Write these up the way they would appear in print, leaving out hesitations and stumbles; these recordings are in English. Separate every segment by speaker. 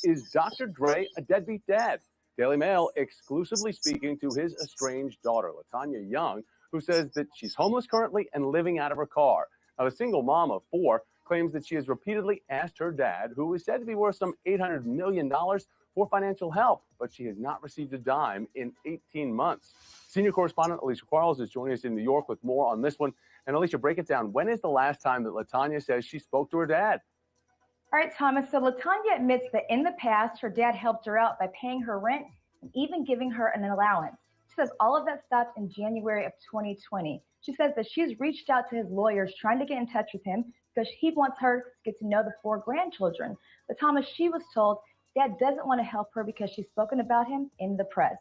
Speaker 1: Is Dr. Dre a deadbeat dad? Daily Mail exclusively speaking to his estranged daughter, LaTanya Young, who says that she's homeless currently and living out of her car. Now, the single mom of 4 claims that she has repeatedly asked her dad, who is said to be worth some $800 million, for financial help, but she has not received a dime in 18 months. Senior correspondent Alicia Quarles is joining us in New York with more on this one. And Alicia, break it down. When is the last time that LaTanya says she spoke to her dad?
Speaker 2: All right, Thomas. So LaTanya admits that in the past, her dad helped her out by paying her rent and even giving her an allowance. She says all of that stopped in January of 2020. She says that she's reached out to his lawyers trying to get in touch with him because he wants her to get to know the 4 grandchildren. But Thomas, she was told Dad doesn't want to help her because she's spoken about him in the press.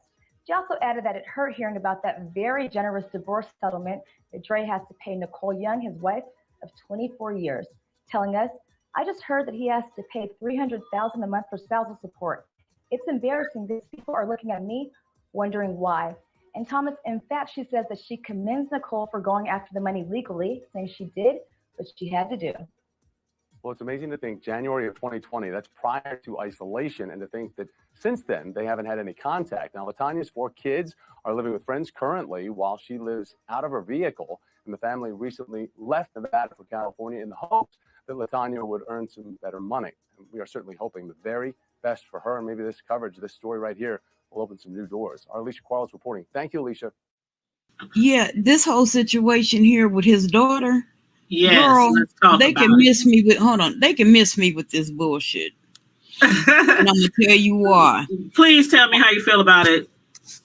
Speaker 2: She also added that it hurt hearing about that very generous divorce settlement that Dre has to pay Nicole Young, his wife of 24 years, telling us, I just heard that he has to pay $300,000 a month for spousal support. It's embarrassing. These people are looking at me, wondering why. And Thomas, in fact, she says that she commends Nicole for going after the money legally, saying she did what she had to do.
Speaker 1: Well, it's amazing to think January of 2020, that's prior to isolation, and to think that since then they haven't had any contact. Now, LaTanya's 4 kids are living with friends currently while she lives out of her vehicle, and the family recently left Nevada for California in the hopes that LaTanya would earn some better money. And we are certainly hoping the very best for her, and maybe this coverage, this story right here, will open some new doors. Our Alicia Quarles reporting. Thank you, Alicia.
Speaker 3: Yeah, this whole situation here with his daughter,
Speaker 4: yes,
Speaker 3: girl, they can miss me with, hold on, they can miss me with this bullshit. And I'm gonna tell you why.
Speaker 4: Please tell me how you feel about it.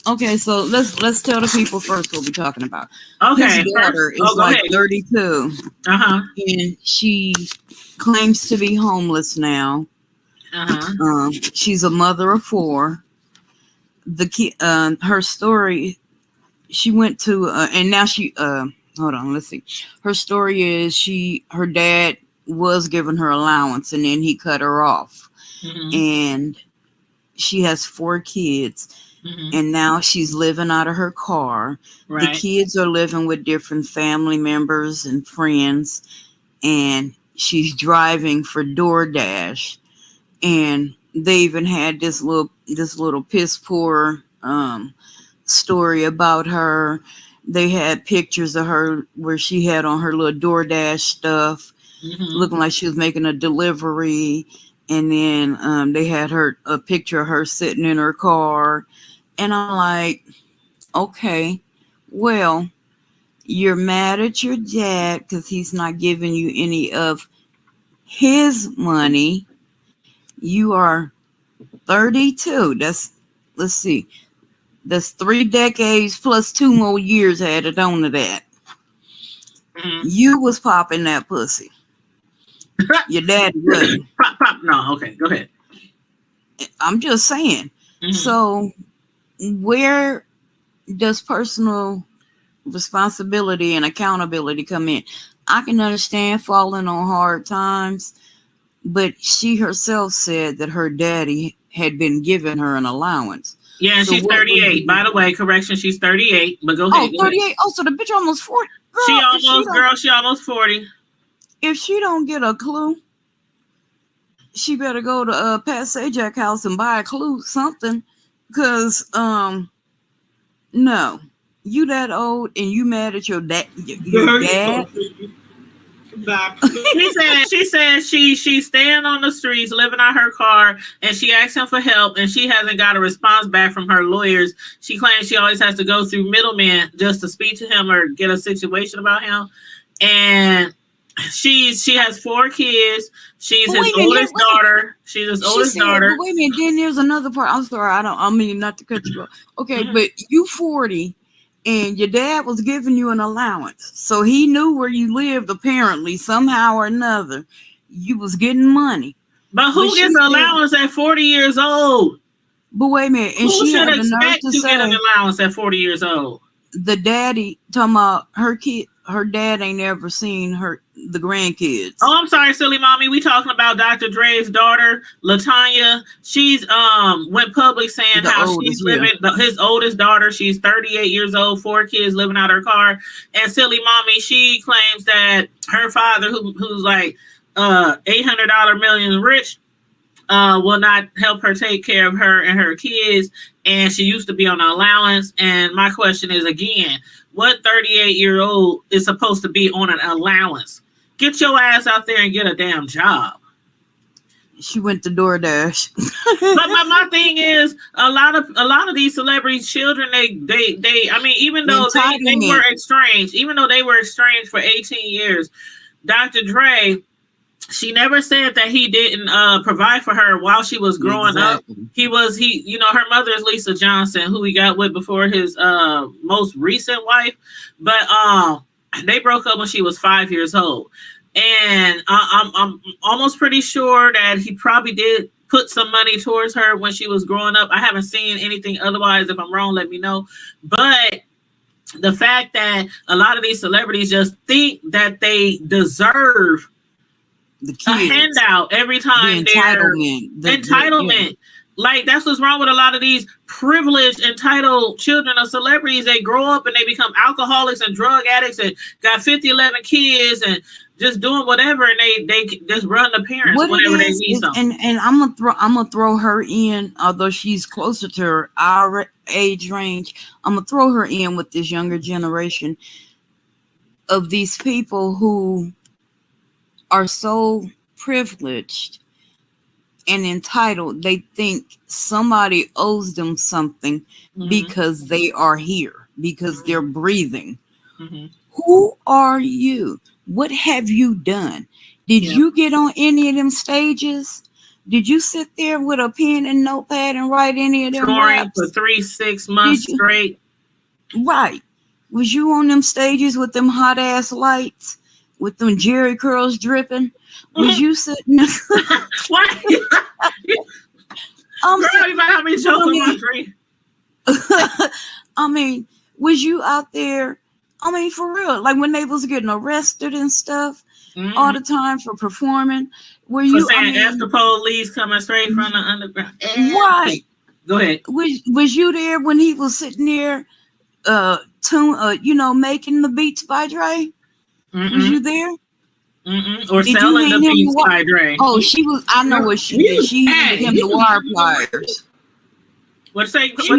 Speaker 3: Okay, so let's tell the people first what we're talking about.
Speaker 4: Okay,
Speaker 3: his daughter is like 32, and she claims to be homeless now. She's a mother of 4. Her story, she went to and now she hold on, let's see. Her story is her dad was giving her allowance and then he cut her off. And she has 4 kids. And now she's living out of her car. The kids are living with different family members and friends, and she's driving for DoorDash. And they even had this little piss poor story about her. They had pictures of her where she had on her little DoorDash stuff, looking like she was making a delivery. And then they had a picture of her sitting in her car. And I'm like, okay, well, you're mad at your dad because he's not giving you any of his money. You are 32. Let's see. That's 3 decades plus 2 more years added on to that. You was popping that pussy. Your dad wasn't.
Speaker 4: Pop. No, okay, go ahead.
Speaker 3: I'm just saying. So where does personal responsibility and accountability come in? I can understand falling on hard times, but she herself said that her daddy had been giving her an allowance.
Speaker 4: Yeah, and so she's 38. By the way, correction, she's 38. But go ahead.
Speaker 3: 38. Oh, so the bitch almost 40. Girl,
Speaker 4: she almost 40.
Speaker 3: If she don't get a clue, she better go to Pat Sajak house and buy a clue, something. Because, no, you that old and you mad at your dad. Your dad.
Speaker 4: She said she's staying on the streets, living out her car, and she asked him for help, and she hasn't got a response back from her lawyers. She claims she always has to go through middlemen just to speak to him or get a situation about him. And she has 4 kids. She's his oldest daughter. She's his oldest daughter.
Speaker 3: Wait a minute, then there's another part. I'm sorry, I mean not to cut you off. Okay, but you 40 and your dad was giving you an allowance. So he knew where you lived, apparently, somehow or another. You was getting money.
Speaker 4: But who gets an allowance at 40 years old?
Speaker 3: But wait a minute. And
Speaker 4: who should expect to get an allowance at 40 years old?
Speaker 3: The daddy talking about her dad ain't ever seen the grandkids.
Speaker 4: Oh, I'm sorry, silly mommy. We talking about Dr. Dre's daughter, LaTanya. She's went public saying she's living his oldest daughter. She's 38 years old, 4 kids, living out her car. And silly mommy, she claims that her father, who's like $800 million rich, will not help her take care of her and her kids, and she used to be on an allowance. And my question is again, what 38-year-old is supposed to be on an allowance? Get your ass out there and get a damn job.
Speaker 3: She went to DoorDash.
Speaker 4: But my thing is, a lot of these celebrities' children, they I mean, even though they were estranged for 18 years, Dr. Dre, she never said that he didn't provide for her while she was growing up. Her mother is Lisa Johnson, who he got with before his most recent wife, but they broke up when she was 5 years old. And I'm almost pretty sure that he probably did put some money towards her when she was growing up. I haven't seen anything otherwise. If I'm wrong, let me know. But the fact that a lot of these celebrities just think that they deserve a handout every time entitlement. Like, that's what's wrong with a lot of these privileged, entitled children of celebrities. They grow up and they become alcoholics and drug addicts and got 11 kids and just doing whatever, and they just run the parents whenever they need something.
Speaker 3: And I'm gonna throw her in, although she's closer to our age range. I'm gonna throw her in with this younger generation of these people who are so privileged and entitled. They think somebody owes them something because they are here, because they're breathing. Who are you? What have you done? Did you get on any of them stages? Did you sit there with a pen and notepad and write any of them raps?
Speaker 4: For 3-6 months straight?
Speaker 3: Right. Was you on them stages with them hot ass lights, with them Jerry curls dripping? Was you sitting there?
Speaker 4: What?
Speaker 3: I mean, was you out there? I mean, for real, like when they was getting arrested and stuff all the time for performing. Were you
Speaker 4: saying F the police coming straight from the underground?
Speaker 3: Right.
Speaker 4: Go ahead.
Speaker 3: Was you there when he was sitting there, making the Beats by Dre? Was you there?
Speaker 4: Or did selling the Beats by Dre?
Speaker 3: Oh, she was. I know what she did. She handed him the wire pliers.
Speaker 4: What's say?
Speaker 5: Beats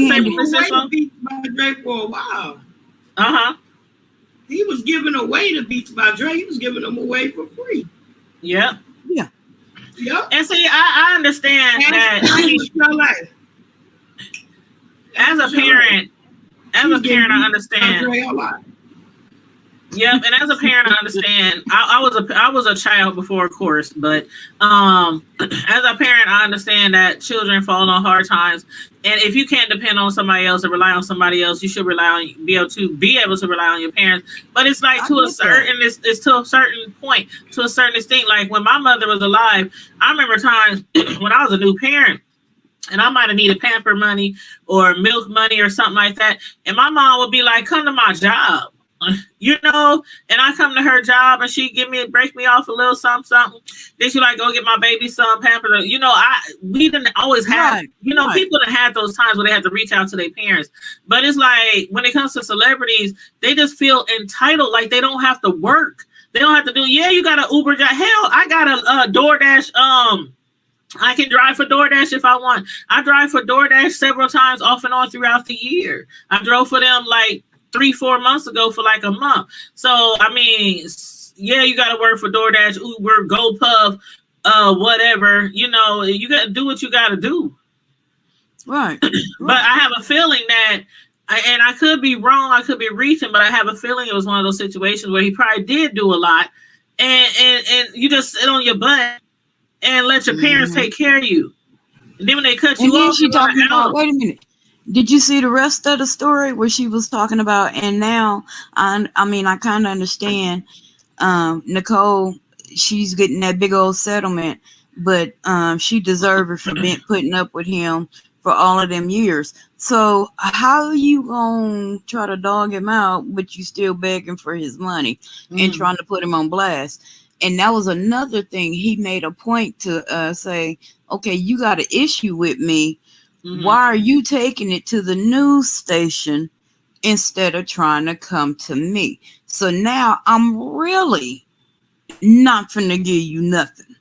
Speaker 5: by Dre for a while. He was giving away the Beats by Dre. He was giving them away for free.
Speaker 4: Yep.
Speaker 3: Yeah.
Speaker 5: Yep.
Speaker 4: And see, I understand that. As a parent, I understand. Yep, and as a parent, I understand. I was a child before, of course, but as a parent, I understand that children fall on hard times, and if you can't depend on somebody else or rely on somebody else, you should be able to rely on your parents. But it's like it's to a certain point, to a certain extent. Like when my mother was alive, I remember times when I was a new parent. And I might have needed pamper money or milk money or something like that. And my mom would be like, come to my job, and I come to her job and she break me off a little something. Then she like, go get my baby some pamper. We didn't always have, people that had those times where they had to reach out to their parents. But it's like, when it comes to celebrities, they just feel entitled. Like they don't have to work. They don't have to do, you got an Uber job. Hell, I got a DoorDash, I can drive for DoorDash if I want. I drive for DoorDash several times off and on throughout the year. I drove for them like 3-4 months ago for like a month. So, I mean, you got to work for DoorDash, Uber, GoPuff, whatever. You got to do what you got to do.
Speaker 3: Right.
Speaker 4: But I have a feeling that, and I could be wrong, I could be reaching, but I have a feeling it was one of those situations where he probably did do a lot. And you just sit on your butt and let your parents take care of you. And then when they cut you off,
Speaker 3: she talking about, wait a minute. Did you see the rest of the story where she was talking about, and now, I kind of understand, Nicole, she's getting that big old settlement, but she deserved it for putting up with him for all of them years. So how you gonna try to dog him out, but you still begging for his money and trying to put him on blast? And that was another thing. He made a point to say, okay, you got an issue with me. Why are you taking it to the news station instead of trying to come to me? So now I'm really not finna give you nothing.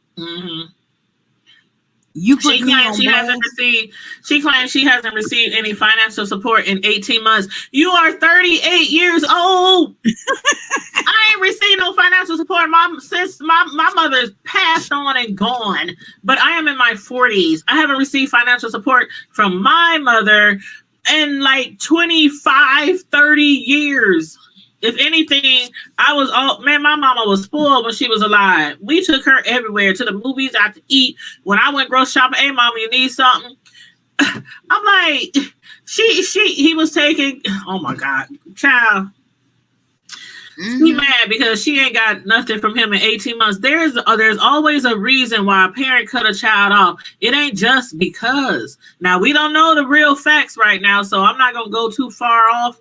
Speaker 3: You put
Speaker 4: She
Speaker 3: me
Speaker 4: claims
Speaker 3: on
Speaker 4: she hasn't
Speaker 3: blast.
Speaker 4: received. She claims she hasn't received any financial support in 18 months. You are 38 years old. I ain't received no financial support, since my mother's passed on and gone. But I am in my 40s. I haven't received financial support from my mother in like 25, 30 years. If anything, my mama was spoiled when she was alive. We took her everywhere, to the movies, out to eat. When I went grocery shopping, hey mama, you need something? I'm like, he was taking, oh my God, child. She mad because she ain't got nothing from him in 18 months. There's always a reason why a parent cut a child off. It ain't just because. Now, we don't know the real facts right now, so I'm not going to go too far off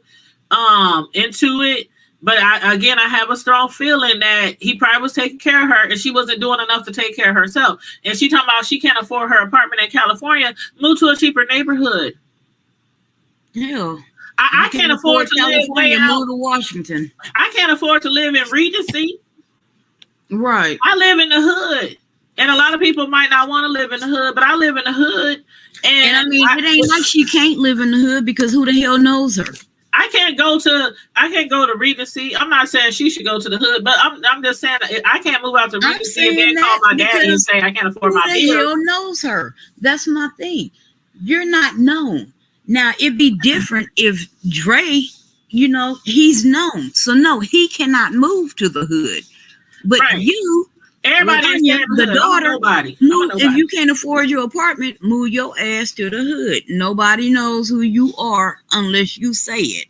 Speaker 4: into it. But I have a strong feeling that he probably was taking care of her and she wasn't doing enough to take care of herself. And she talking about she can't afford her apartment in California. Move to a cheaper neighborhood.
Speaker 3: Hell.
Speaker 4: I can't afford to live way out.
Speaker 3: Move to Washington.
Speaker 4: I can't afford to live in Regency.
Speaker 3: Right.
Speaker 4: I live in the hood. And a lot of people might not want to live in the hood, but I live in the hood. And
Speaker 3: I mean, it ain't like she can't live in the hood, because who the hell knows her?
Speaker 4: I can't go to Regency. I'm not saying she should go to the hood, but I'm just saying I can't move out to Regency and then call my daddy and say I can't afford my bill.
Speaker 3: Who the hell knows her? That's my thing. You're not known. Now, it'd be different if Dre, he's known. So, no, he cannot move to the hood. But you,
Speaker 4: everybody,
Speaker 3: the daughter,
Speaker 4: nobody.
Speaker 3: If you can't afford your apartment, move your ass to the hood. Nobody knows who you are unless you say it.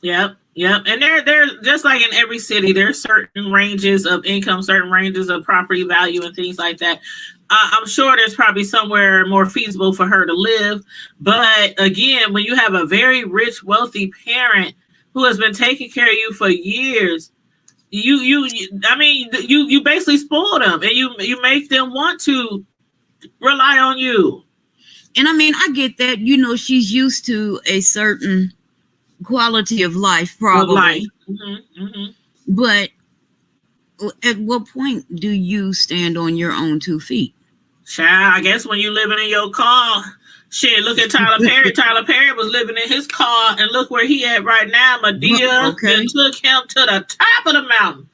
Speaker 4: Yep. And they're just like in every city, there's certain ranges of income, certain ranges of property value and things like that. I'm sure there's probably somewhere more feasible for her to live. But again, when you have a very rich, wealthy parent who has been taking care of you for years, you basically spoil them and you make them want to rely on you.
Speaker 3: And I mean, I get that, she's used to a certain quality of life, probably. But at what point do you stand on your own 2 feet?
Speaker 4: Child, I guess when you living in your car. Shit, look at Tyler Perry. Tyler Perry was living in his car, and look where he at right now. Medea took him to the top of the mountain.